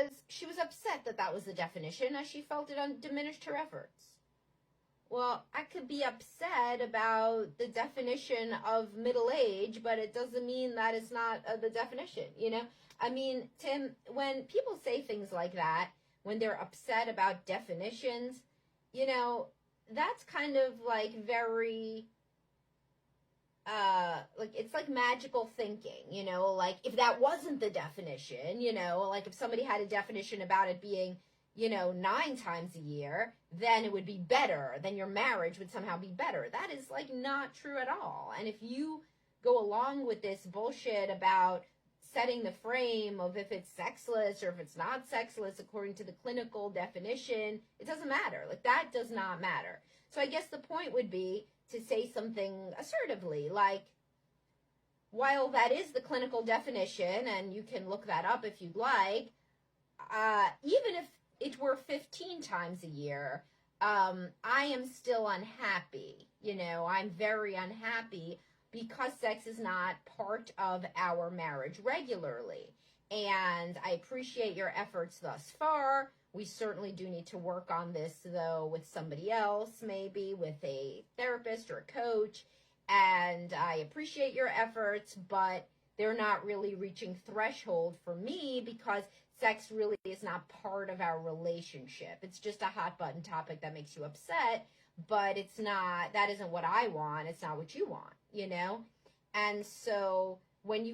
because she was upset that that was the definition, as she felt it diminished her efforts. Well, I could be upset about the definition of middle age, but it doesn't mean that it's not the definition, you know? I mean, Tim, when people say things like that, when they're upset about definitions, you know, that's kind of like very, like, it's like magical thinking, you know, like if that wasn't the definition, you know, like if somebody had a definition about it being, you know, 9 times a year, then it would be better, then your marriage would somehow be better. That is like not true at all. And if you go along with this bullshit about setting the frame of if it's sexless or if it's not sexless according to the clinical definition, it doesn't matter. Like, that does not matter. So I guess the point would be to say something assertively, like, while that is the clinical definition, and you can look that up if you'd like, even if it were 15 times a year, I am still unhappy. You know, I'm very unhappy because sex is not part of our marriage regularly. And I appreciate your efforts thus far. We certainly do need to work on this, though, with somebody else, maybe with a therapist or a coach. And I appreciate your efforts, but they're not really reaching threshold for me because sex really is not part of our relationship. It's just a hot button topic that makes you upset, but it's not, that isn't what I want. It's not what you want, you know? And so when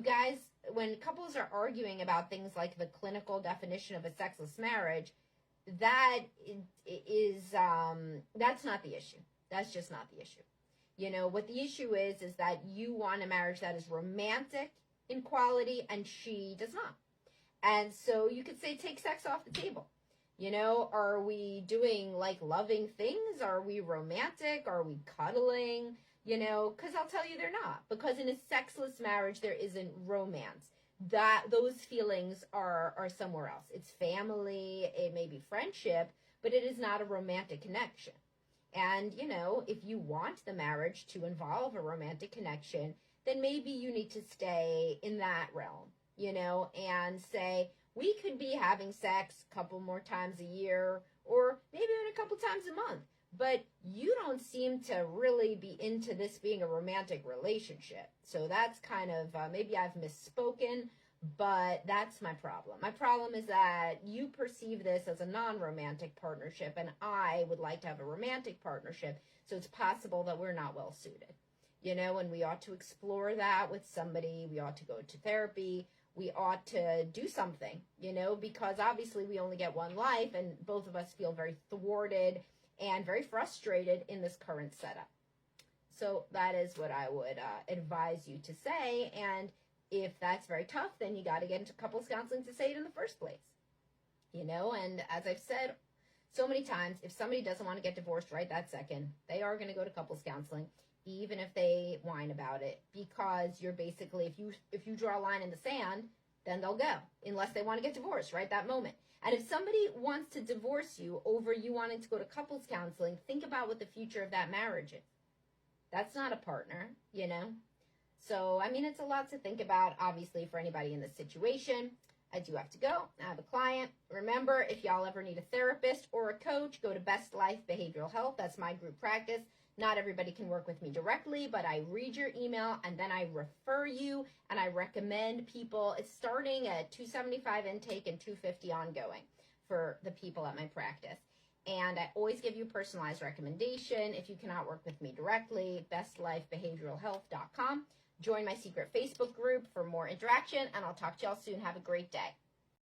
couples are arguing about things like the clinical definition of a sexless marriage, that is, that's not the issue. That's just not the issue. You know, what the issue is that you want a marriage that is romantic in quality and she does not. And so you could say, take sex off the table. You know, are we doing like loving things? Are we romantic? Are we cuddling? You know, because I'll tell you they're not. Because in a sexless marriage, there isn't romance. Those feelings are somewhere else. It's family, it may be friendship, but it is not a romantic connection. And, you know, if you want the marriage to involve a romantic connection, then maybe you need to stay in that realm, you know, and say, we could be having sex a couple more times a year, or maybe even a couple times a month. But you don't seem to really be into this being a romantic relationship. So that's kind of, maybe I've misspoken, but that's my problem. My problem is that you perceive this as a non-romantic partnership, and I would like to have a romantic partnership. So it's possible that we're not well suited, you know, and we ought to explore that with somebody. We ought to go to therapy. We ought to do something, you know, because obviously we only get one life, and both of us feel very thwarted and very frustrated in this current setup. So that is what I would advise you to say. And if that's very tough, then you got to get into couples counseling to say it in the first place. You know, and as I've said so many times, if somebody doesn't want to get divorced right that second, they are going to go to couples counseling, even if they whine about it, because you're basically, if you draw a line in the sand, then they'll go, unless they want to get divorced right that moment. And if somebody wants to divorce you over you wanting to go to couples counseling, think about what the future of that marriage is. That's not a partner, you know? So, I mean, it's a lot to think about, obviously, for anybody in this situation. I do have to go. I have a client. Remember, if y'all ever need a therapist or a coach, go to Best Life Behavioral Health. That's my group practice. Not everybody can work with me directly, but I read your email and then I refer you, and I recommend people. It's starting at $275 intake and $250 ongoing for the people at my practice. And I always give you a personalized recommendation. If you cannot work with me directly, bestlifebehavioralhealth.com. Join my secret Facebook group for more interaction, and I'll talk to y'all soon. Have a great day.